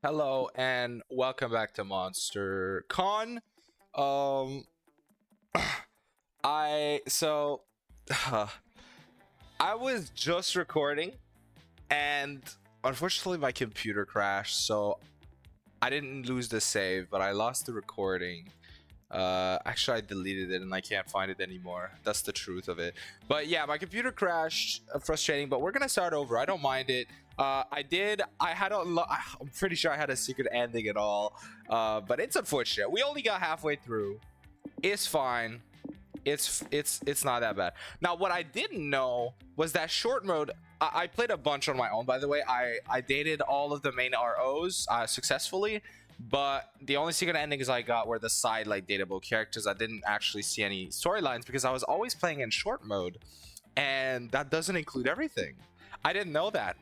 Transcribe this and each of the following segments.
Hello and welcome back to Monster Con. Um I so I was just recording and unfortunately my computer crashed, so I didn't lose the save, but I lost the recording. Actually I deleted it and I can't find it anymore. That's the truth of it. But yeah, my computer crashed, frustrating, but we're gonna start over. I don't mind it. I'm pretty sure I had a secret ending at all. But it's unfortunate. We only got halfway through. It's fine. It's not that bad. Now what I didn't know was that short mode. I played a bunch on my own, by the way. I dated all of the main ROs successfully, but the only secret endings I got were the side like dateable characters. I didn't actually see any storylines because I was always playing in short mode, and that doesn't include everything. I didn't know that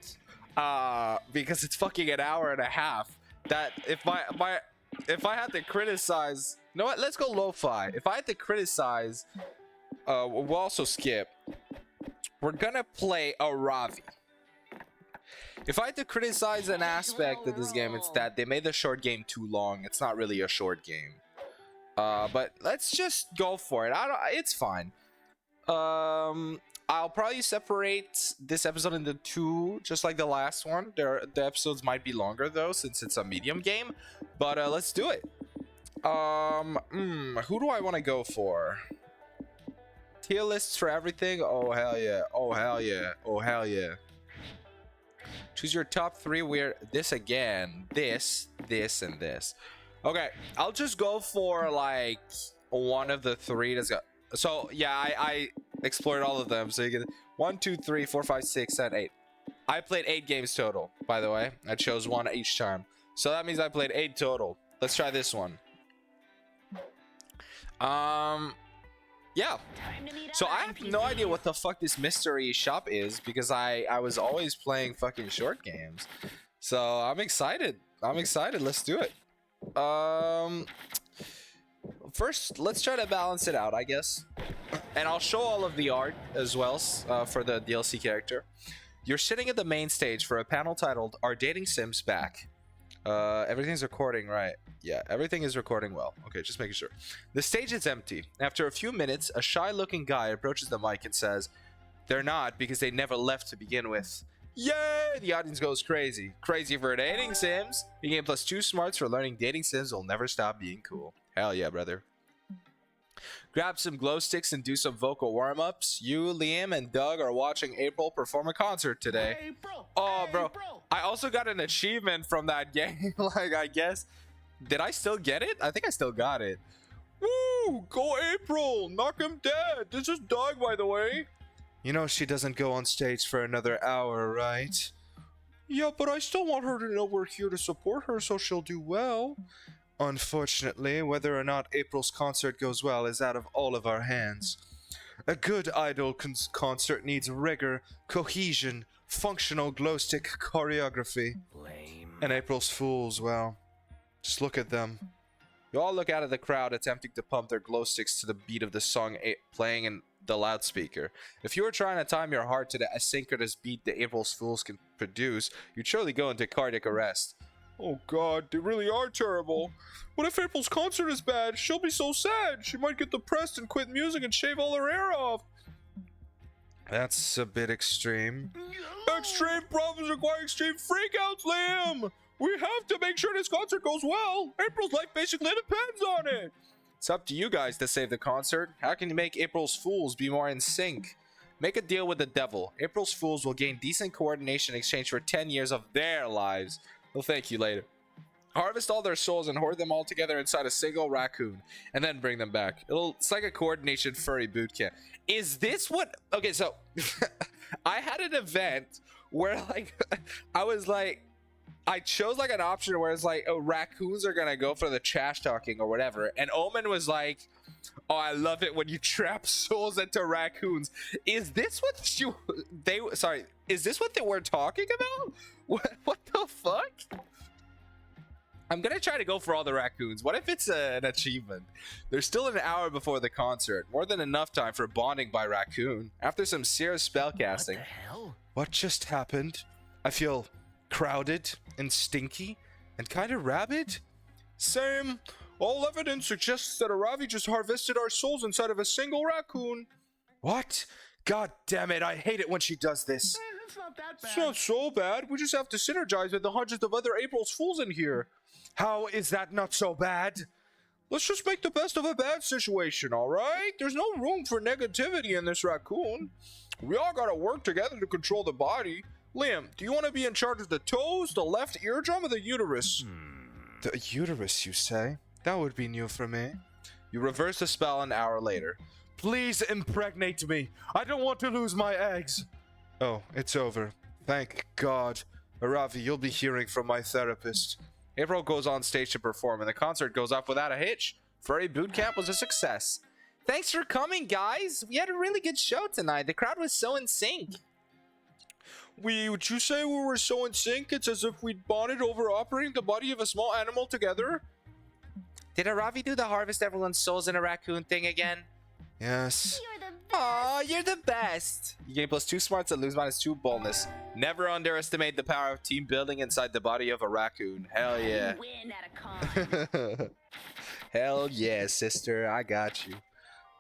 because it's fucking an hour and a half. That if I had to criticize, you know what? Let's go lo-fi. If I had to criticize, we'll also skip. We're gonna play a Ravi. If I had to criticize an aspect of this game, it's that they made the short game too long. It's not really a short game. But let's just go for it. It's fine. I'll probably separate this episode into two, just like the last one. The episodes might be longer though, since it's a medium game. But let's do it. Who do I want to go for? Tier lists for everything. Oh hell yeah! Oh hell yeah! Oh hell yeah! Choose your top three. We're this again. This, and this. Okay, I'll just go for like one of the three. That's got. So yeah, I explored all of them. So you get 1, 2, 3, 4, 5, 6, 7, 8. I played 8 games total. By the way, I chose one each time. So that means I played 8 total. Let's try this one. Yeah. So I have no idea what the fuck this mystery shop is because I was always playing fucking short games. So I'm excited. Let's do it. First, let's try to balance it out, I guess. And I'll show all of the art as well for the DLC character. You're sitting at the main stage for a panel titled "Are Dating Sims Back?" Everything's recording, right? Yeah, everything is recording well. Okay, just making sure. The stage is empty. After a few minutes, a shy-looking guy approaches the mic and says, "They're not because they never left to begin with." Yay! The audience goes crazy. Crazy for dating sims. You gain +2 smarts for learning dating sims will never stop being cool. Hell yeah, brother. Grab some glow sticks and do some vocal warm-ups. You, Liam, and Doug are watching April perform a concert today. April! Oh, Hey, bro. April! I also got an achievement from that game. Like, I guess. Did I still get it? I think I still got it. Woo! Go April! Knock him dead! This is Doug, by the way. You know she doesn't go on stage for another hour, right? Yeah, but I still want her to know we're here to support her so she'll do well. Unfortunately, whether or not April's concert goes well is out of all of our hands. A good idol concert needs rigor, cohesion, functional glowstick choreography. Lame. And April's fools, well, just look at them. You all look out at the crowd attempting to pump their glow sticks to the beat of the song playing in the loudspeaker. If you were trying to time your heart to the asynchronous beat the April's fools can produce, you'd surely go into cardiac arrest. Oh god, they really are terrible. What if April's concert is bad? She'll be so sad. She might get depressed and quit music and shave all her hair off. That's a bit extreme. Extreme problems require extreme freakouts, Liam! We have to make sure this concert goes well. April's life basically depends on it. It's up to you guys to save the concert. How can you make April's fools be more in sync? Make a deal with the devil. April's fools will gain decent coordination in exchange for 10 years of their lives. We'll thank you later. Harvest all their souls and hoard them all together inside a single raccoon, and then bring them back. It's like a coordination furry boot camp. Is this what... Okay, so... I had an event where, like... I chose, like, an option where it's like, oh, raccoons are gonna go for the trash talking or whatever, and Omen was like... Oh, I love it when you trap souls into raccoons. Is this what is this what they were talking about? What the fuck? I'm gonna try to go for all the raccoons. What if it's an achievement? There's still an hour before the concert. More than enough time for bonding by raccoon. After some serious spellcasting. What the hell? What just happened? I feel crowded and stinky. And kind of rabid? Same. All evidence suggests that Aravi just harvested our souls inside of a single raccoon. What? God damn it, I hate it when she does this. It's not that bad. It's not so bad. We just have to synergize with the hundreds of other April's Fools in here. How is that not so bad? Let's just make the best of a bad situation, alright? There's no room for negativity in this raccoon. We all gotta work together to control the body. Liam, do you want to be in charge of the toes, the left eardrum, or the uterus? The uterus, you say? That would be new for me. You reverse the spell an hour later. Please impregnate me. I don't want to lose my eggs. Oh, it's over. Thank God. Aravi, you'll be hearing from my therapist. April goes on stage to perform, and the concert goes off without a hitch. Furry Boot Camp was a success. Thanks for coming, guys. We had a really good show tonight. The crowd was so in sync. Would you say we were so in sync? It's as if we'd bonded over operating the body of a small animal together. Did Aravi do the harvest everyone's souls in a raccoon thing again? Yes. Aw, you're the best. You gain +2 smarts and lose -2 boldness. Never underestimate the power of team building inside the body of a raccoon. Hell yeah. Win at a con. Hell yeah, sister. I got you.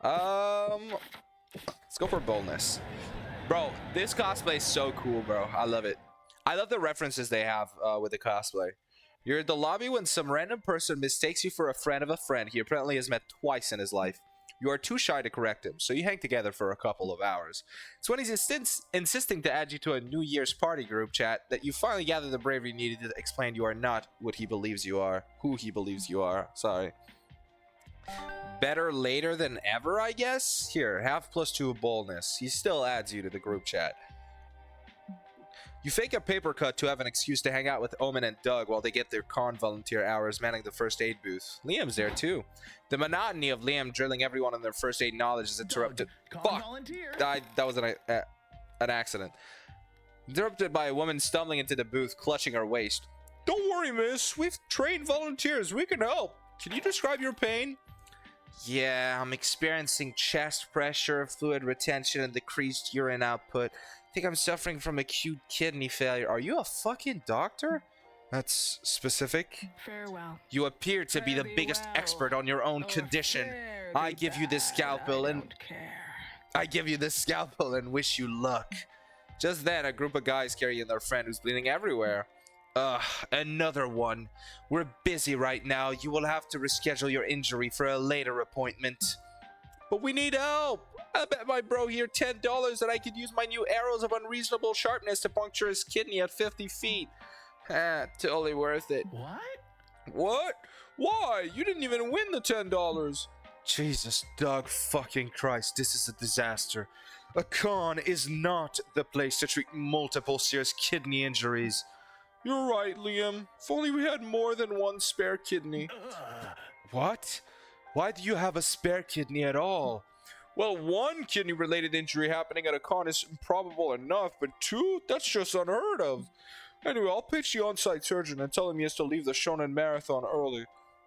Let's go for boldness. Bro, this cosplay is so cool, bro. I love it. I love the references they have with the cosplay. You're at the lobby when some random person mistakes you for a friend of a friend he apparently has met twice in his life. You are too shy to correct him, so you hang together for a couple of hours. It's when he's insisting to add you to a New Year's party group chat that you finally gather the bravery needed to explain you are not what he believes you are. Who he believes you are. Sorry. Better later than ever, I guess? Here, have +2 boldness. He still adds you to the group chat. You fake a paper cut to have an excuse to hang out with Omen and Doug while they get their con volunteer hours manning the first aid booth. Liam's there too. The monotony of Liam drilling everyone on their first aid knowledge is interrupted. Fuck! That was an accident. Interrupted by a woman stumbling into the booth, clutching her waist. Don't worry, miss. We've trained volunteers. We can help. Can you describe your pain? Yeah, I'm experiencing chest pressure, fluid retention, and decreased urine output. I think I'm suffering from acute kidney failure. Are you a fucking doctor? That's specific. Farewell. You appear to be the biggest expert on your own condition. I give you this scalpel and wish you luck. Just then, a group of guys carry in their friend who's bleeding everywhere. Another one. We're busy right now. You will have to reschedule your injury for a later appointment. But we need help. I bet my bro here $10 that I could use my new arrows of unreasonable sharpness to puncture his kidney at 50 feet. Totally worth it. What? Why? You didn't even win the $10. Jesus, Doug fucking Christ, this is a disaster. A con is not the place to treat multiple serious kidney injuries. You're right, Liam. If only we had more than one spare kidney. What? Why do you have a spare kidney at all? Well, one kidney-related injury happening at a con is improbable enough, but two? That's just unheard of. Anyway, I'll pitch the on-site surgeon and tell him he has to leave the Shonen Marathon early.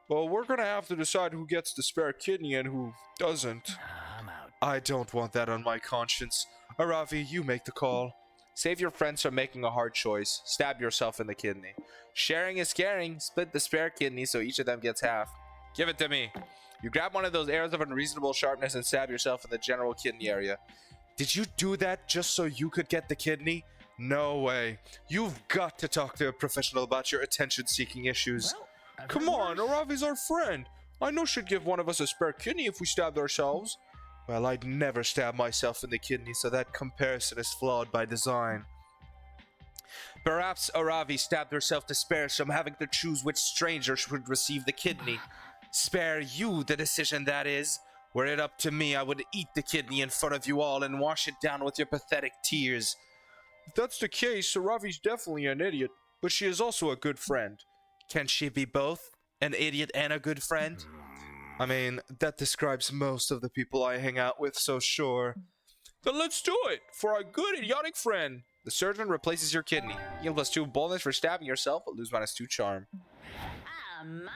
Well, we're gonna have to decide who gets the spare kidney and who doesn't. I'm out. I don't want that on my conscience. Aravi, you make the call. Save your friends from making a hard choice. Stab yourself in the kidney. Sharing is caring. Split the spare kidney so each of them gets half. Give it to me. You grab one of those arrows of unreasonable sharpness and stab yourself in the general kidney area. Did you do that just so you could get the kidney? No way. You've got to talk to a professional about your attention-seeking issues. Well, come on, Aravi's our friend. I know she'd give one of us a spare kidney if we stabbed ourselves. Well, I'd never stab myself in the kidney, so that comparison is flawed by design. Perhaps Aravi stabbed herself to spare us from having to choose which stranger should receive the kidney. Spare you the decision, that is. Were it up to me, I would eat the kidney in front of you all and wash it down with your pathetic tears. If that's the case, Aravi's definitely an idiot, but she is also a good friend. Can she be both? An idiot and a good friend? I mean, that describes most of the people I hang out with, so sure. Then let's do it, for our good idiotic friend. The surgeon replaces your kidney. You gain +2 boldness for stabbing yourself, but lose -2 charm. My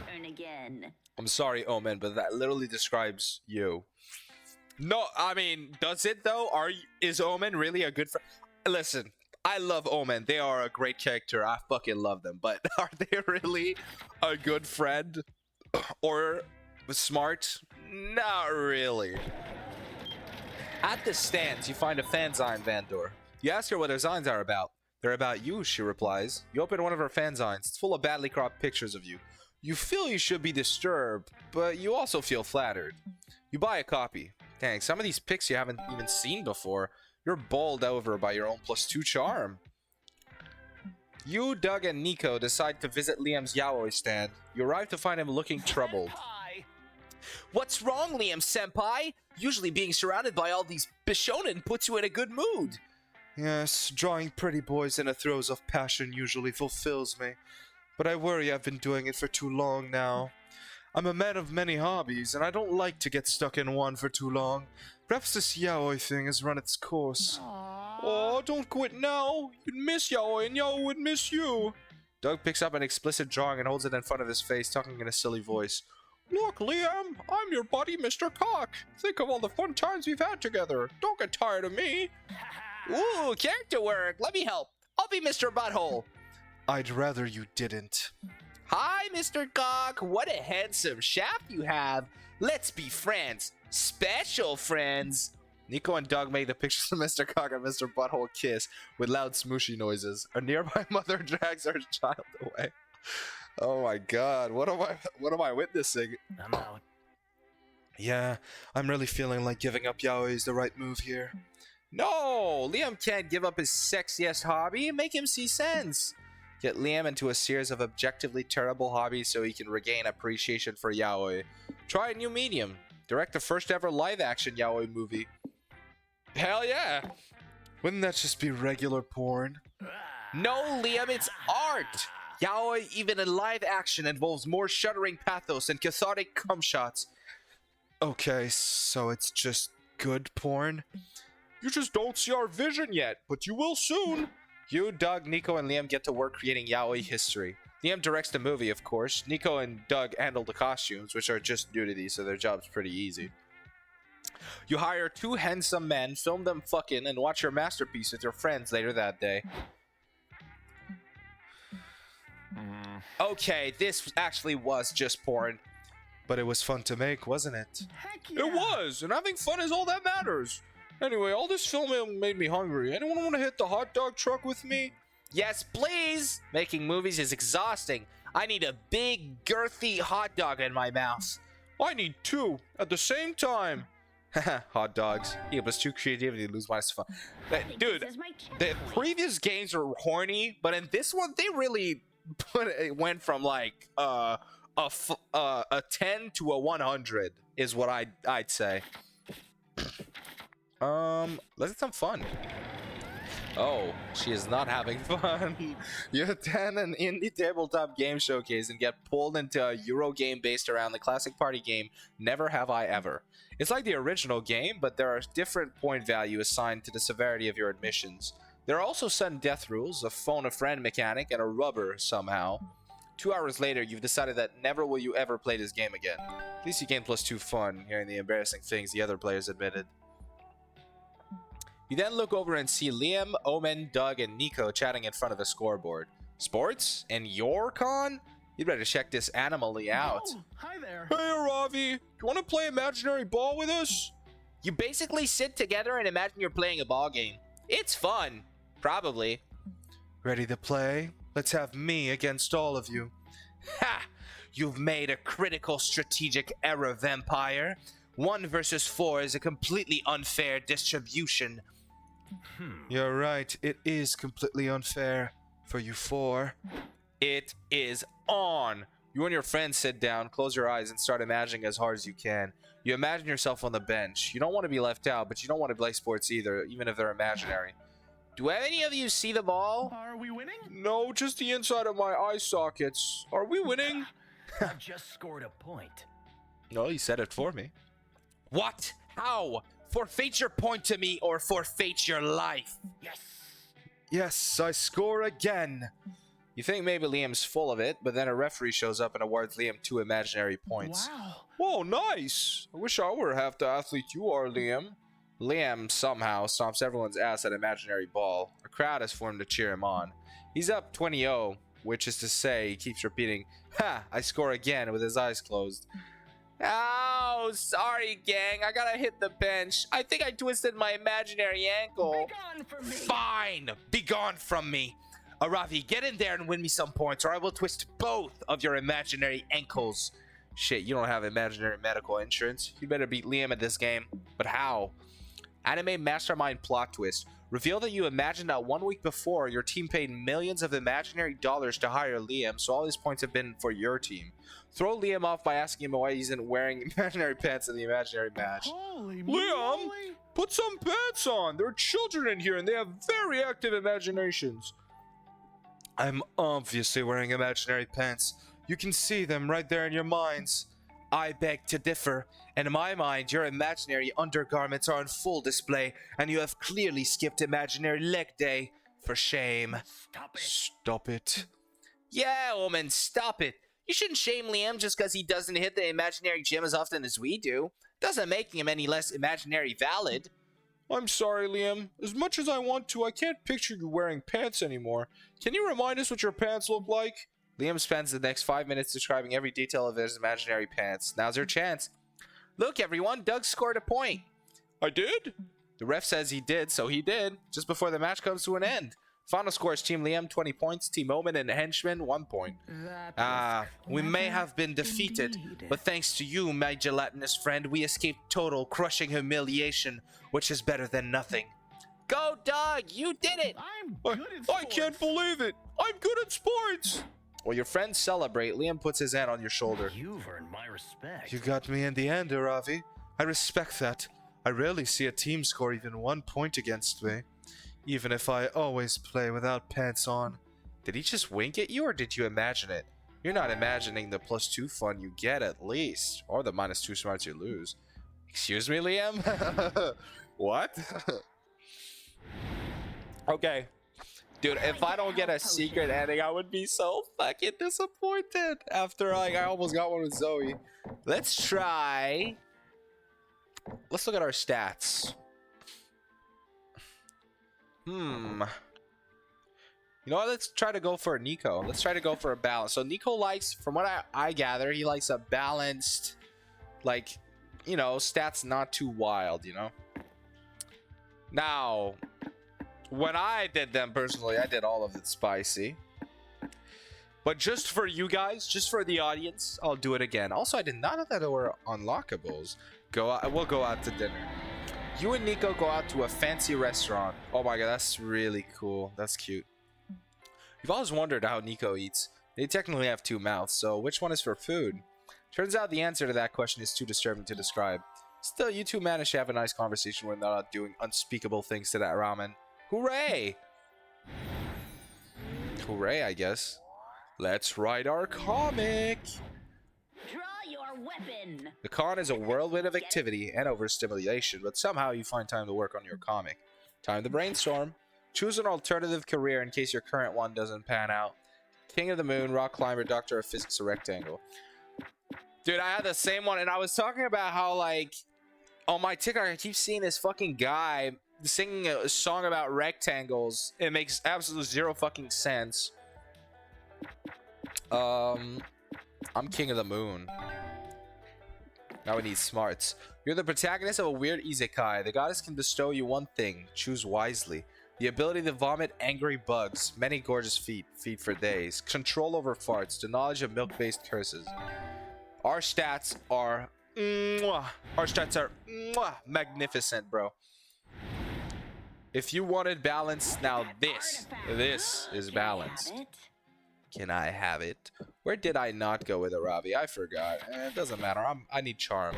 turn again. I'm sorry, Omen, but that literally describes you. No, I mean, does it though? Is Omen really a good friend? Listen, I love Omen. They are a great character. I fucking love them. But are they really a good friend? Or smart? Not really. At the stands, you find a fanzine vendor. You ask her what her zines are about. They're about you, she replies. You open one of her fanzines. It's full of badly cropped pictures of you. You feel you should be disturbed, but you also feel flattered. You buy a copy. Dang, some of these pics you haven't even seen before. You're bowled over by your own +2 charm. You, Doug, and Nico decide to visit Liam's yaoi stand. You arrive to find him looking troubled. Senpai! What's wrong, Liam senpai? Usually being surrounded by all these bishonen puts you in a good mood. Yes, drawing pretty boys in the throes of passion usually fulfills me. But I worry I've been doing it for too long now. I'm a man of many hobbies, and I don't like to get stuck in one for too long. Perhaps this yaoi thing has run its course. Oh, don't quit now. You'd miss yaoi, and yaoi would miss you. Doug picks up an explicit drawing and holds it in front of his face, talking in a silly voice. Look, Liam, I'm your buddy, Mr. Cock. Think of all the fun times we've had together. Don't get tired of me. Ooh, character work. Let me help. I'll be Mr. Butthole. I'd rather you didn't. Hi, Mr. Cock. What a handsome shaft you have. Let's be friends. Special friends. Nico and Doug make the pictures of Mr. Cock and Mr. Butthole kiss with loud smooshy noises. A nearby mother drags her child away. Oh my god, what am I witnessing? I'm out. Yeah, I'm really feeling like giving up yaoi is the right move here. No, Liam can't give up his sexiest hobby. Make him see sense. Get Liam into a series of objectively terrible hobbies so he can regain appreciation for yaoi. Try a new medium. Direct the first ever live-action yaoi movie. Hell yeah! Wouldn't that just be regular porn? No, Liam, it's art! Yaoi, even in live action, involves more shuddering pathos and cathartic cum shots. Okay, so it's just good porn? You just don't see our vision yet, but you will soon. You, Doug, Nico, and Liam get to work creating yaoi history. Liam directs the movie, of course. Nico and Doug handle the costumes, which are just nudity, so their job's pretty easy. You hire 2 handsome men, film them fucking, and watch your masterpiece with your friends later that day. Okay, this actually was just porn. But it was fun to make, wasn't it? Heck yeah. It was, and having fun is all that matters. Anyway, all this filming made me hungry. Anyone want to hit the hot dog truck with me? Yes, please! Making movies is exhausting. I need a big, girthy hot dog in my mouth. I need 2 at the same time. Hot dogs. Yeah, but it's too creativity to lose my fun. Dude, This is my checkpoint. the previous games were horny, but in this one, they really it went from like a 10 to a 100 is what I'd say. Let's have some fun. Oh, she is not having fun. You attend an indie tabletop game showcase and get pulled into a Euro game based around the classic party game Never Have I Ever. It's like the original game, but there are different point value assigned to the severity of your admissions. There are also sudden death rules, a phone a friend mechanic, and a rubber somehow. 2 hours later, you've decided that never will you ever play this game again. At least you gain +2 fun, hearing the embarrassing things the other players admitted. You then look over and see Liam, Omen, Doug, and Nico chatting in front of a scoreboard. Sports? And your con? You'd better check this anomaly out. Oh, hi there. Hey, Ravi, you want to play imaginary ball with us? You basically sit together and imagine you're playing a ball game. It's fun. Probably. Ready to play? Let's have me against all of you. Ha! You've made a critical strategic error, Vampire. 1 versus 4 is a completely unfair distribution. You're right. It is completely unfair for you 4. It is on. You and your friends sit down, close your eyes, and start imagining as hard as you can. You imagine yourself on the bench. You don't want to be left out, but you don't want to play sports either, even if they're imaginary. Do any of you see the ball? Are we winning? No, just the inside of my eye sockets. Are we winning? I just scored a point. No, you said it for me. What? How? Forfeit your point to me or forfeit your life. Yes. Yes, I score again. You think maybe Liam's full of it, but then a referee shows up and awards Liam 2 imaginary points. Wow. Whoa, nice. I wish I were half the athlete you are, Liam. Liam somehow stomps everyone's ass at imaginary ball. A crowd has formed to cheer him on. He's up 20-0, which is to say he keeps repeating, "Ha! I score again," with his eyes closed. Oh, sorry, gang. I gotta hit the bench. I think I twisted my imaginary ankle. Be gone from me. Fine. Be gone from me. Aravi, get in there and win me some points, or I will twist both of your imaginary ankles. Shit, you don't have imaginary medical insurance. You better beat Liam at this game. But how? Anime mastermind plot twist. Reveal that you imagined that 1 week before, your team paid millions of imaginary dollars to hire Liam, so all his points have been for your team. Throw Liam off by asking him why he isn't wearing imaginary pants in the imaginary match. Holy Liam, moly. put some pants on. There are children in here and they have very active imaginations. I'm obviously wearing imaginary pants. You can see them right there in your minds. I beg to differ. In my mind, your imaginary undergarments are on full display, and you have clearly skipped imaginary leg day. For shame. Stop it. Stop it. Yeah, woman, stop it. You shouldn't shame Liam just because he doesn't hit the imaginary gym as often as we do. Doesn't make him any less imaginary valid. I'm sorry, Liam. As much as I want to, I can't picture you wearing pants anymore. Can you remind us what your pants look like? Liam spends the next 5 minutes describing every detail of his imaginary pants. Now's your chance. Look, everyone, Doug scored a point. I did? The ref says he did, so he did, just before the match comes to an end. Final score is Team Liam, 20 points. Team Omen and Henchman, 1 point. We may have been defeated, but thanks to you, my gelatinous friend, we escaped total, crushing humiliation, which is better than nothing. Go, Doug! You did it! I'm good at sports. I can't believe it! I'm good at sports! While your friends celebrate, Liam puts his hand on your shoulder. You've earned my respect. You got me in the end, Aravi. I respect that. I rarely see a team score even 1 point against me. Even if I always play without pants on. Did he just wink at you, or did you imagine it? You're not imagining the +2 fun you get, at least. Or the -2 smarts you lose. Excuse me, Liam? What? Okay. Dude, if I don't get a secret ending, I would be so fucking disappointed after I almost got one with Zoe. Let's try. Let's look at our stats. You know what? Let's try to go for Nico. Let's try to go for a balance. So Nico likes, from what I gather, he likes a balanced, like, you know, stats not too wild, you know? Now, when I did them personally, I did all of it spicy. But just for you guys, just for the audience, I'll do it again. Also, I did not know that there were unlockables. We'll go out to dinner. You and Nico go out to a fancy restaurant. Oh my god, that's really cool. That's cute. You've always wondered how Nico eats. They technically have 2 mouths, so which one is for food? Turns out the answer to that question is too disturbing to describe. Still, you two managed to have a nice conversation when they're not doing unspeakable things to that ramen. Hooray! Hooray, I guess. Let's write our comic! Draw your weapon. The con is a whirlwind of activity and overstimulation, but somehow you find time to work on your comic. Time to brainstorm. Choose an alternative career in case your current one doesn't pan out. King of the Moon, Rock Climber, Doctor of Physics, or Rectangle. Dude, I had the same one, and I was talking about how, like, on my TikTok, I keep seeing this fucking guy singing a song about rectangles. It makes absolutely zero fucking sense. I'm King of the Moon. Now we need smarts. You're the protagonist of a weird isekai. The goddess can bestow you one thing. Choose wisely. The ability to vomit angry bugs. Many gorgeous feet. Feet for days. Control over farts. The knowledge of milk-based curses. Our stats are... Mwah. Our stats are... Mwah, magnificent, bro. If you wanted balance, now this is balanced. Can I have it? Where did I not go with Aravi? I forgot. It doesn't matter. I need charm.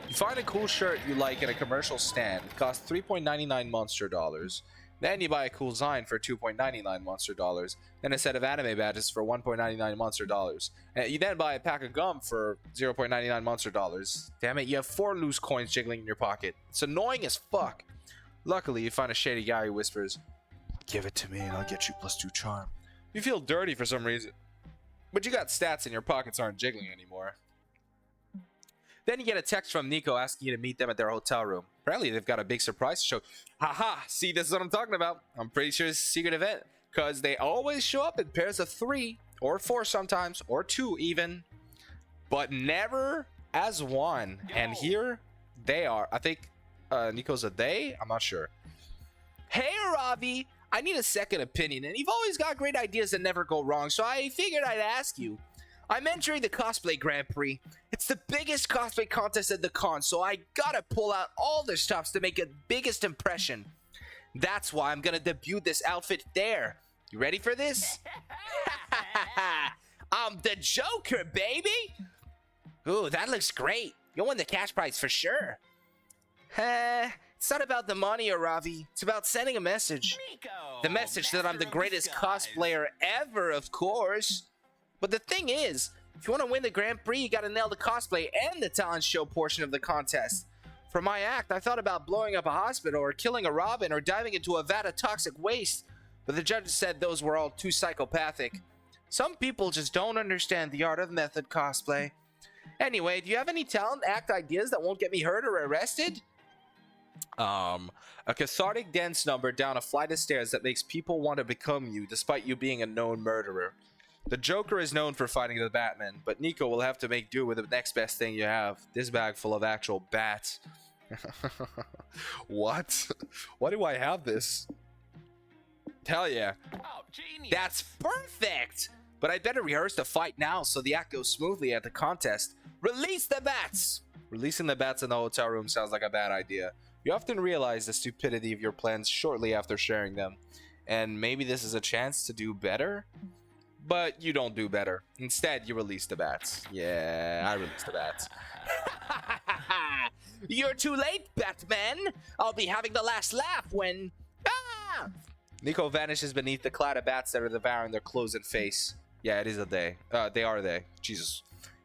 You find a cool shirt you like in a commercial stand. It costs 3.99 monster dollars. Then you buy a cool sign for 2.99 monster dollars. Then a set of anime badges for 1.99 monster dollars. And you then buy a pack of gum for 0.99 monster dollars. Damn it, you have 4 loose coins jiggling in your pocket. It's annoying as fuck. Luckily, you find a shady guy who whispers, "Give it to me and I'll get you +2 charm." You feel dirty for some reason, but you got stats and your pockets aren't jiggling anymore. Then you get a text from Nico asking you to meet them at their hotel room. Apparently, they've got a big surprise to show. Haha, see, this is what I'm talking about. I'm pretty sure it's a secret event. Because they always show up in pairs of 3 or 4 sometimes, or 2 even. But never as one. And here they are. I think Nico's a they? I'm not sure. Hey, Ravi! I need a second opinion, and you've always got great ideas that never go wrong, so I figured I'd ask you. I'm entering the Cosplay Grand Prix. It's the biggest cosplay contest at the con, so I gotta pull out all the stops to make a biggest impression. That's why I'm gonna debut this outfit there. You ready for this? I'm the Joker, baby! Ooh, that looks great. You'll win the cash prize for sure. It's not about the money, Ravi. It's about sending a message. Nico, The message that I'm the master of greatest disguise. cosplayer ever, of course. But the thing is, if you want to win the Grand Prix, you gotta nail the cosplay and the talent show portion of the contest. For my act, I thought about blowing up a hospital or killing a robin or diving into a vat of toxic waste. But the judges said those were all too psychopathic. Some people just don't understand the art of method cosplay. Anyway, do you have any talent act ideas that won't get me hurt or arrested? A cathartic dance number down a flight of stairs that makes people want to become you despite you being a known murderer. The Joker is known for fighting the Batman, but Nico will have to make do with the next best thing you have. This bag full of actual bats. What? Why do I have this? Hell yeah. Oh, genius. That's perfect! But I'd better rehearse the fight now so the act goes smoothly at the contest. Release the bats! Releasing the bats in the hotel room sounds like a bad idea. You often realize the stupidity of your plans shortly after sharing them. And maybe this is a chance to do better? But you don't do better. Instead, you release the bats. Yeah, I released the bats. You're too late, Batman! I'll be having the last laugh when... Ah! Nico vanishes beneath the cloud of bats that are devouring their clothes and face. Yeah, it is a they. They are they. Jesus.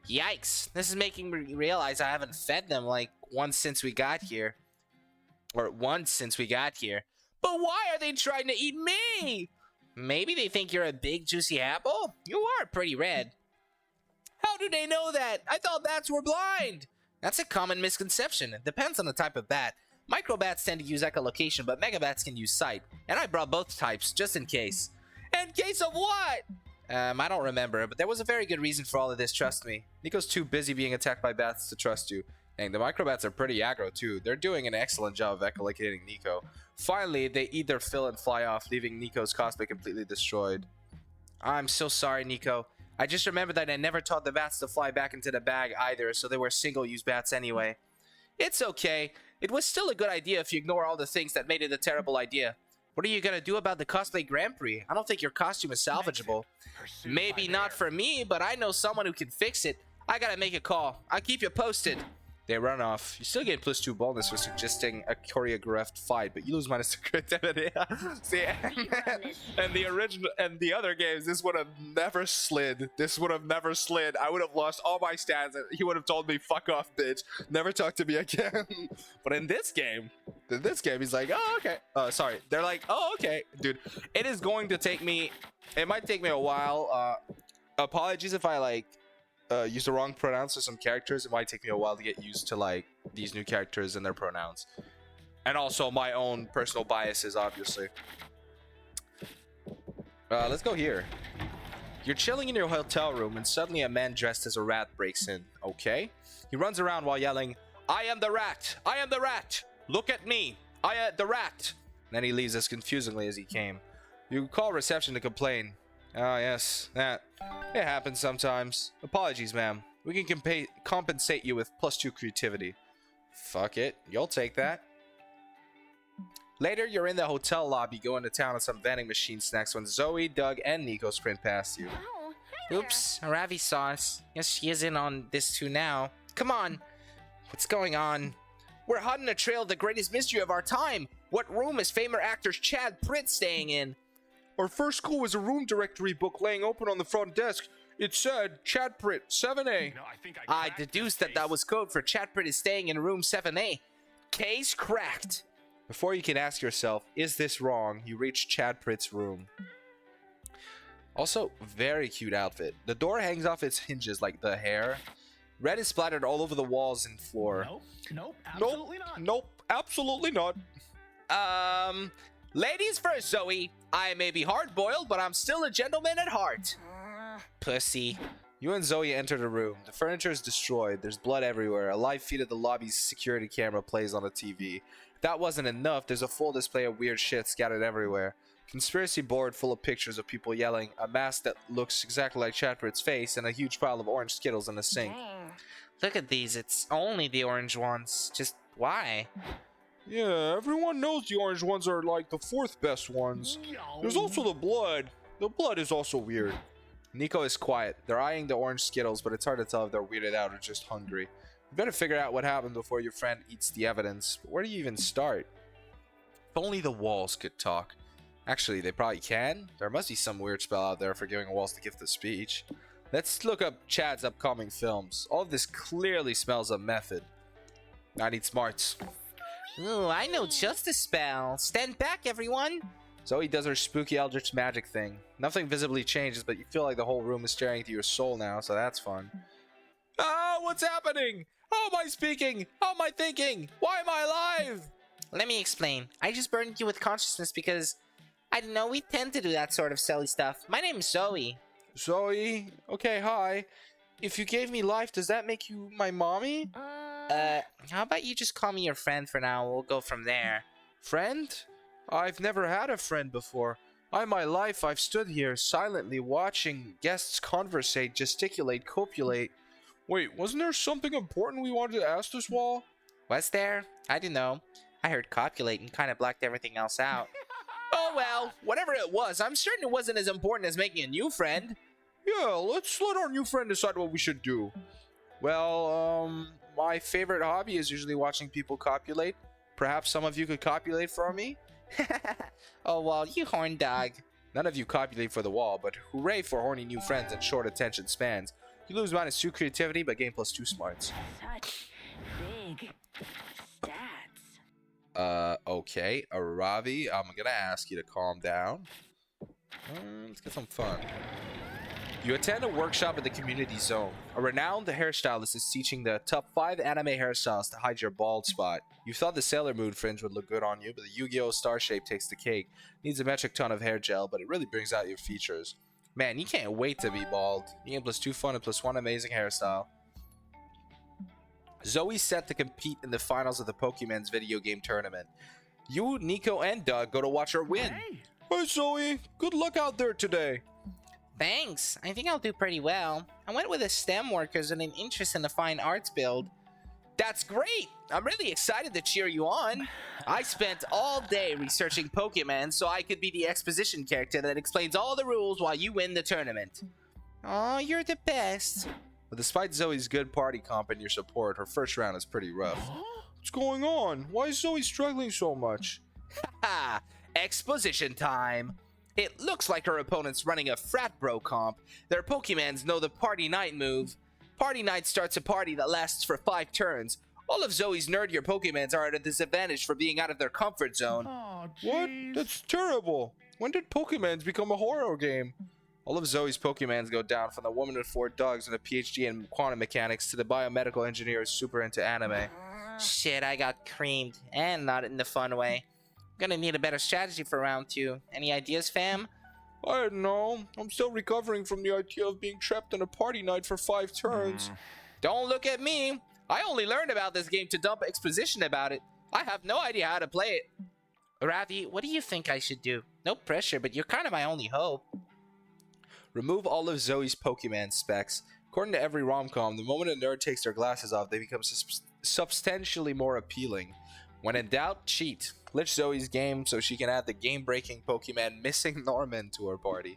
Yikes. This is making me realize I haven't fed them like once since we got here. Or once since we got here. But why are they trying to eat me? Maybe they think you're a big juicy apple? You are pretty red. How do they know that? I thought bats were blind. That's a common misconception. It depends on the type of bat. Microbats tend to use echolocation, but megabats can use sight. And I brought both types, just in case. In case of what? I don't remember, but there was a very good reason for all of this, trust me. Nico's too busy being attacked by bats to trust you. Dang, the microbats are pretty aggro too. They're doing an excellent job of echolocating Nico. Finally, they eat their fill and fly off, leaving Nico's cosplay completely destroyed. I'm so sorry, Nico. I just remembered that I never taught the bats to fly back into the bag either, so they were single-use bats anyway. It's okay. It was still a good idea if you ignore all the things that made it a terrible idea. What are you gonna do about the Cosplay Grand Prix? I don't think your costume is salvageable. Pursued Maybe by not bear. for me, but I know someone who can fix it. I gotta make a call. I'll keep you posted. They run off. You still get +2 bonus for suggesting a choreographed fight, but you lose -2 creativity. See, and the original and the other games, this would have never slid. This would have never slid. I would have lost all my stats, and he would have told me, "Fuck off, bitch. Never talk to me again." But in this game, he's like, "Oh, okay." Sorry. They're like, "Oh, okay, dude." It is going to take me. It might take me a while. Apologies if I like. Use the wrong pronouns for some characters. It might take me a while to get used to like these new characters and their pronouns, and also my own personal biases, obviously. Let's go here. You're chilling in your hotel room, and suddenly a man dressed as a rat breaks in. Okay, he runs around while yelling, "I am the rat! I am the rat! Look at me! I am the rat!" And then he leaves as confusingly as he came. You call reception to complain. Oh, yes, that. It happens sometimes. Apologies, ma'am. We can compensate you with +2 creativity. Fuck it. You'll take that. Later, you're in the hotel lobby going to town on some vending machine snacks when Zoe, Doug, and Nico sprint past you. Oh, hi there. Oops, Ravi saw us. Yes, she is in on this too now. Come on. What's going on? We're hot on the trail of the greatest mystery of our time. What room is famed actor Chad Pritt staying in? Our first clue was a room directory book laying open on the front desk. It said, Chad Pritt, 7A. No, I think I cracked deduced this that case. was code for Chad Pritt is staying in room 7A. Case cracked. Before you can ask yourself, is this wrong, you reach Chad Pritt's room. Also, very cute outfit. The door hangs off its hinges like the hair. Red is splattered all over the walls and floor. Nope, absolutely not. Nope, absolutely not. Ladies first, Zoe. I may be hard-boiled, but I'm still a gentleman at heart. Pussy. You and Zoe enter the room. The furniture is destroyed. There's blood everywhere. A live feed of the lobby's security camera plays on the TV. If that wasn't enough, there's a full display of weird shit scattered everywhere. Conspiracy board full of pictures of people yelling, a mask that looks exactly like Chatbirt's face, and a huge pile of orange Skittles in the sink. Look at these. It's only the orange ones. Just why? Yeah, everyone knows the orange ones are like the fourth best ones. There's also the blood. The blood is also weird. Nico is quiet. They're eyeing the orange Skittles, but it's hard to tell if they're weirded out or just hungry. You better figure out what happened before your friend eats the evidence. But where do you even start? If only the walls could talk. Actually, they probably can. There must be some weird spell out there for giving walls the gift of speech. Let's look up Chad's upcoming films. All of this clearly smells of method. I need smarts. Ooh, I know just a spell. Stand back, everyone. Zoe does her spooky eldritch magic thing. Nothing visibly changes, but you feel like the whole room is staring into your soul now, so that's fun. Ah, what's happening? How am I speaking? How am I thinking? Why am I alive? Let me explain. I just burned you with consciousness because, I don't know, we tend to do that sort of silly stuff. My name's Zoe. Zoe? Okay, hi. If you gave me life, does that make you my mommy? How about you just call me your friend for now? We'll go from there. Friend? I've never had a friend before. All my life I've stood here silently watching guests conversate, gesticulate, copulate. Wait, wasn't there something important we wanted to ask this wall? Was there? I don't know. I heard copulate and kind of blacked everything else out. Oh well, whatever it was, I'm certain it wasn't as important as making a new friend. Yeah, let's let our new friend decide what we should do. Well, my favorite hobby is usually watching people copulate. Perhaps some of you could copulate for me? Oh, well, you horn dog. None of you copulate for the wall, but hooray for horny new friends and short attention spans. You lose -2 creativity, but gain +2 smarts. Such big stats. Okay. Ravi, I'm gonna ask you to calm down. Let's get some fun. You attend a workshop at the community zone. A renowned hairstylist is teaching the top 5 anime hairstyles to hide your bald spot. You thought the Sailor Moon fringe would look good on you, but the Yu-Gi-Oh! Star shape takes the cake. Needs a metric ton of hair gel, but it really brings out your features. Man, you can't wait to be bald. You get +2 fun and +1 amazing hairstyle. Zoe's set to compete in the finals of the Pokemon's video game tournament. You, Nico, and Doug go to watch her win. Hey Zoe, good luck out there today. Thanks. I think I'll do pretty well. I went with a STEM workers and an interest in the fine arts build. That's great! I'm really excited to cheer you on. I spent all day researching Pokemon so I could be the exposition character that explains all the rules while you win the tournament. Oh, you're the best. But despite Zoe's good party comp and your support, her first round is pretty rough. What's going on? Why is Zoe struggling so much? Haha! Exposition time! It looks like her opponent's running a frat bro comp. Their Pokemons know the Party Night move. Party Night starts a party that lasts for 5 turns. All of Zoe's nerdier Pokemons are at a disadvantage for being out of their comfort zone. Oh, What? That's terrible. When did Pokemons become a horror game? All of Zoe's Pokemons go down, from the woman with 4 dogs and a PhD in quantum mechanics to the biomedical engineer who's super into anime. Shit, I got creamed. And not in the fun way. Gonna need a better strategy for round 2. Any ideas, fam? I don't know. I'm still recovering from the idea of being trapped in a party night for 5 turns. Don't look at me. I only learned about this game to dump exposition about it. I have no idea how to play it. Ravi, what do you think I should do? No pressure, but you're kind of my only hope. Remove all of Zoe's Pokemon specs. According to every rom-com, the moment a nerd takes their glasses off, they become substantially more appealing. When in doubt, cheat. Glitch Zoe's game so she can add the game-breaking Pokemon Missing Norman to her party.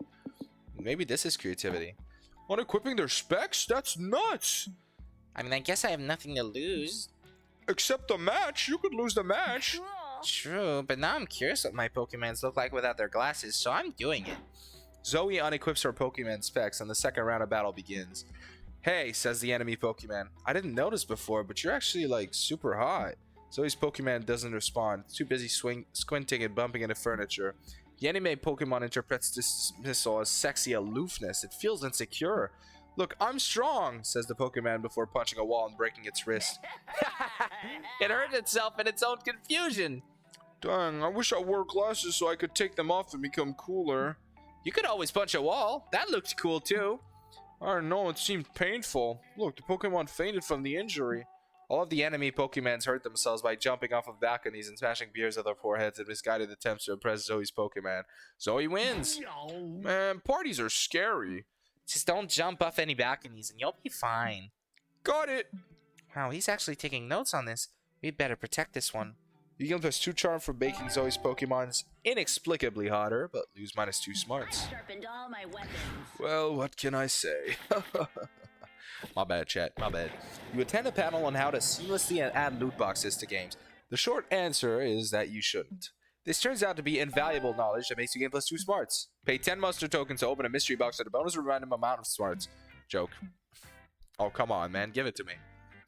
Maybe this is creativity. On equipping their specs? That's nuts! I mean, I guess I have nothing to lose. Except the match. You could lose the match. True, but now I'm curious what my Pokemons look like without their glasses, so I'm doing it. Zoe unequips her Pokemon specs and the second round of battle begins. Hey, says the enemy Pokemon. I didn't notice before, but you're actually like super hot. Zoe's Pokemon doesn't respond. Too busy squinting and bumping into furniture. The anime Pokemon interprets this dismissal as sexy aloofness. It feels insecure. Look, I'm strong, says the Pokemon before punching a wall and breaking its wrist. It hurt itself in its own confusion. Dang, I wish I wore glasses so I could take them off and become cooler. You could always punch a wall. That looked cool too. I don't know, it seemed painful. Look, the Pokemon fainted from the injury. All of the enemy Pokemons hurt themselves by jumping off of balconies and smashing beers at their foreheads in misguided attempts to impress Zoe's Pokemon. Zoe wins. Man, parties are scary. Just don't jump off any balconies and you'll be fine. Got it. Wow, he's actually taking notes on this. We'd better protect this one. You gain +2 charm for making Zoe's Pokemons inexplicably hotter, but lose -2 smarts. Sharpened all my weapons. Well, what can I say? My bad, chat. My bad. You attend a panel on how to seamlessly add loot boxes to games. The short answer is that you shouldn't. This turns out to be invaluable knowledge that makes you gain +2 smarts. Pay 10 monster tokens to open a mystery box at a bonus random amount of smarts. Joke. Oh, come on, man. Give it to me.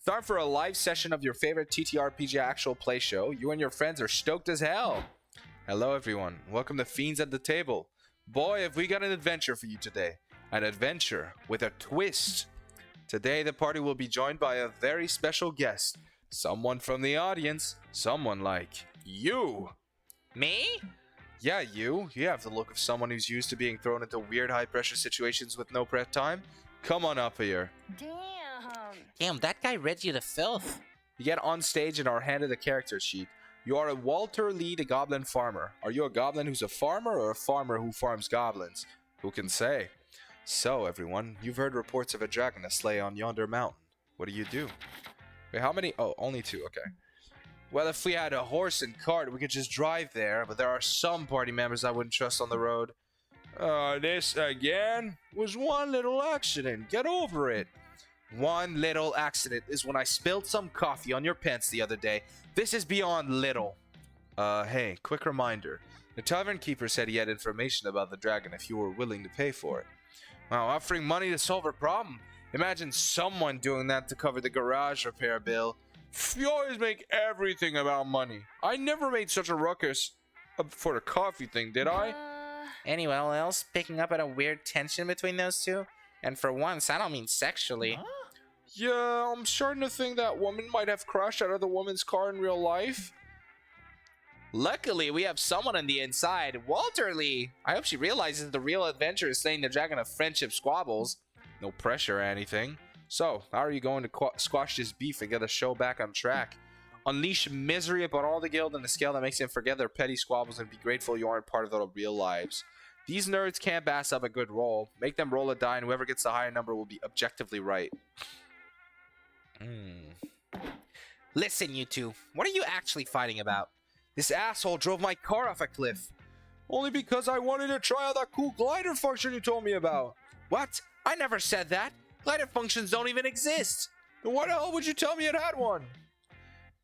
Time for a live session of your favorite TTRPG actual play show. You and your friends are stoked as hell. Hello, everyone. Welcome to Fiends at the Table. Boy, have we got an adventure for you today. An adventure with a twist. Today, the party will be joined by a very special guest. Someone from the audience. Someone like you. Me? Yeah, you. You have the look of someone who's used to being thrown into weird high-pressure situations with no prep time. Come on up here. Damn, that guy read you to filth. You get on stage and are handed a character sheet. You are a Walter Lee, the Goblin Farmer. Are you a goblin who's a farmer or a farmer who farms goblins? Who can say? So, everyone, you've heard reports of a dragon aslay on yonder mountain. What do you do? Wait, how many? Oh, only 2, okay. Well, if we had a horse and cart, we could just drive there, but there are some party members I wouldn't trust on the road. This again? Was one little accident. Get over it. One little accident is when I spilled some coffee on your pants the other day. This is beyond little. Hey, quick reminder. The tavern keeper said he had information about the dragon if you were willing to pay for it. Wow, offering money to solve a problem. Imagine someone doing that to cover the garage repair bill. You always make everything about money. I never made such a ruckus for the coffee thing, did I? Anyone else picking up on a weird tension between those two? And for once, I don't mean sexually. Yeah, I'm starting to think that woman might have crashed out of the woman's car in real life. Luckily, we have someone on the inside, Walter Lee. I hope she realizes the real adventure is slaying the dragon of friendship squabbles. No pressure or anything. So, how are you going to squash this beef and get the show back on track? Unleash misery upon all the guild on a scale that makes them forget their petty squabbles and be grateful you aren't part of their real lives. These nerds can't pass up a good roll. Make them roll a die and whoever gets the higher number will be objectively right. Listen, you two. What are you actually fighting about? This asshole drove my car off a cliff. Only because I wanted to try out that cool glider function you told me about. What? I never said that. Glider functions don't even exist. Then why the hell would you tell me it had one?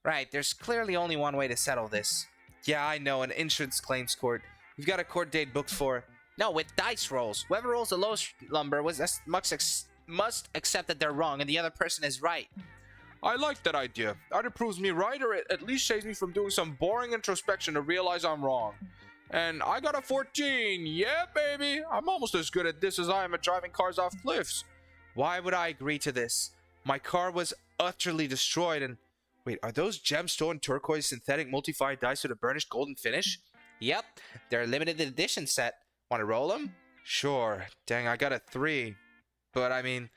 Right, there's clearly only one way to settle this. Yeah, I know, an insurance claims court. We've got a court date booked for... No, with dice rolls. Whoever rolls the lowest number must accept that they're wrong and the other person is right. I like that idea. Either proves me right or it at least saves me from doing some boring introspection to realize I'm wrong. And I got a 14. Yeah, baby. I'm almost as good at this as I am at driving cars off cliffs. Why would I agree to this? My car was utterly destroyed and... Wait, are those gemstone turquoise synthetic multi-fired dice with a burnished golden finish? Yep, they're a limited edition set. Want to roll them? Sure. Dang, I got a 3. But I mean,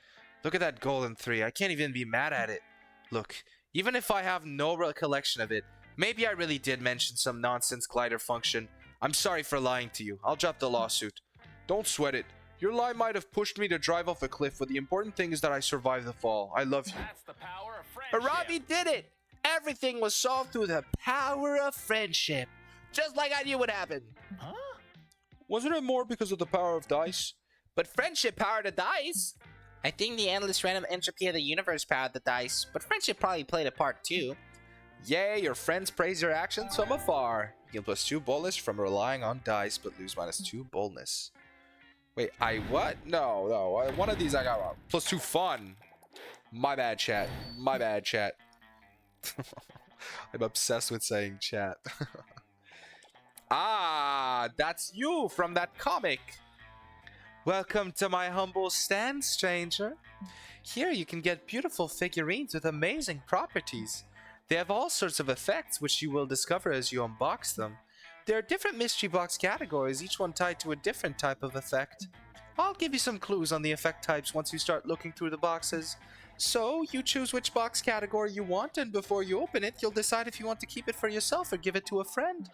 look at that golden 3. I can't even be mad at it. Look, even if I have no recollection of it, maybe I really did mention some nonsense glider function. I'm sorry for lying to you. I'll drop the lawsuit. Don't sweat it. Your lie might have pushed me to drive off a cliff, but the important thing is that I survived the fall. I love you. That's the power of friendship. Robbie did it! Everything was solved through the power of friendship. Just like I knew would happen. Huh? Wasn't it more because of the power of dice? But friendship powered the dice. I think the endless random entropy of the universe powered the dice, but friendship probably played a part too. Yay, your friends praise your actions from afar. You gain +2 boldness from relying on dice, but lose -2 boldness. Wait, I what? No. One of these I got wrong. +2 fun. My bad, chat. My bad, chat. I'm obsessed with saying chat. Ah, that's you from that comic. Welcome to my humble stand, stranger. Here you can get beautiful figurines with amazing properties. They have all sorts of effects which you will discover as you unbox them. There are different mystery box categories, each one tied to a different type of effect. I'll give you some clues on the effect types once you start looking through the boxes. So, you choose which box category you want, and before you open it, you'll decide if you want to keep it for yourself or give it to a friend.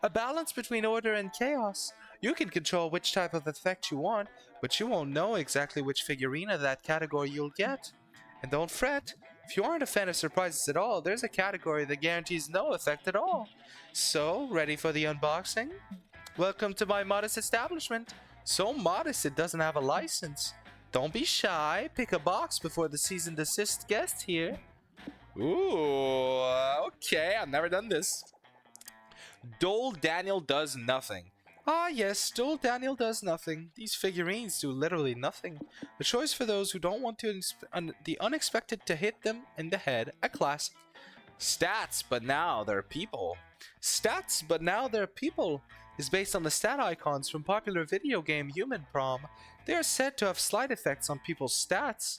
A balance between order and chaos. You can control which type of effect you want, but you won't know exactly which figurine of that category you'll get. And don't fret, if you aren't a fan of surprises at all, there's a category that guarantees no effect at all. So, ready for the unboxing? Welcome to my modest establishment. So modest it doesn't have a license. Don't be shy, pick a box before the cease and desist guest here. Ooh, okay, I've never done this. Dole Daniel does nothing. Ah yes, Dole Daniel does nothing. These figurines do literally nothing. A choice for those who don't want the unexpected to hit them in the head. A classic. Stats, but now they're people. Stats, but now they're people is based on the stat icons from popular video game Human Prom. They are said to have slight effects on people's stats.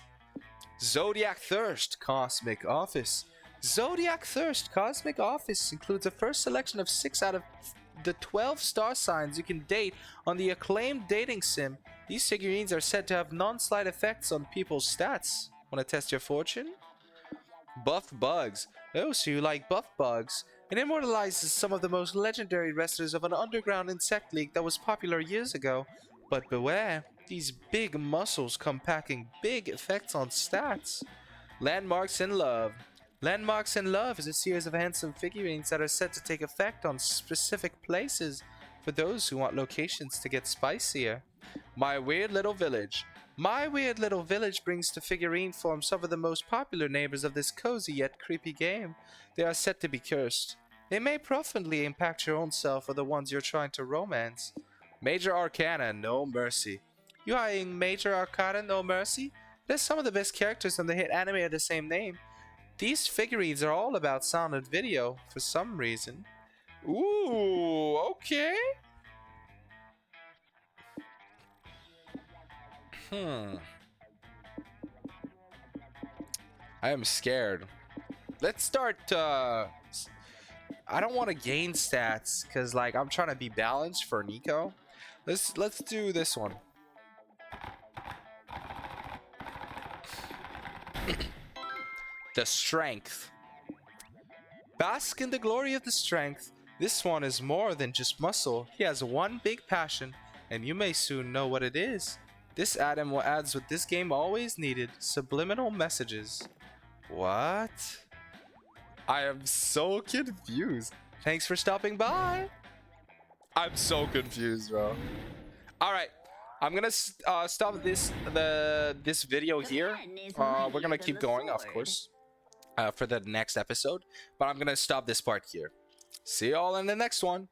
Zodiac Thirst Cosmic Office. Zodiac Thirst Cosmic Office includes a first selection of 6 out of the 12 star signs you can date on the acclaimed dating sim. These figurines are said to have non-slight effects on people's stats. Want to test your fortune? Buff Bugs. Oh, so you like Buff Bugs. It immortalizes some of the most legendary wrestlers of an underground insect league that was popular years ago. But beware, these big muscles come packing big effects on stats. Landmarks in Love. Landmarks in Love is a series of handsome figurines that are said to take effect on specific places for those who want locations to get spicier. My Weird Little Village. My Weird Little Village brings to figurine form some of the most popular neighbors of this cozy yet creepy game. They are said to be cursed. They may profoundly impact your own self or the ones you're trying to romance. Major Arcana, No Mercy. You eyeing Major Arcana, No Mercy? There's some of the best characters from the hit anime of the same name. These figurines are all about sound and video, for some reason. Ooh, okay. I am scared. Let's start, I don't want to gain stats, because, like, I'm trying to be balanced for Nico. Let's do this one. The Strength. Bask in the glory of the Strength. This one is more than just muscle. He has one big passion, and you may soon know what it is. This add-in will adds what this game always needed. Subliminal messages. What? I am so confused. Thanks for stopping by. I'm so confused, bro. Alright. I'm gonna stop this video here. We're gonna keep going, of course, for the next episode. But I'm gonna stop this part here. See y'all in the next one.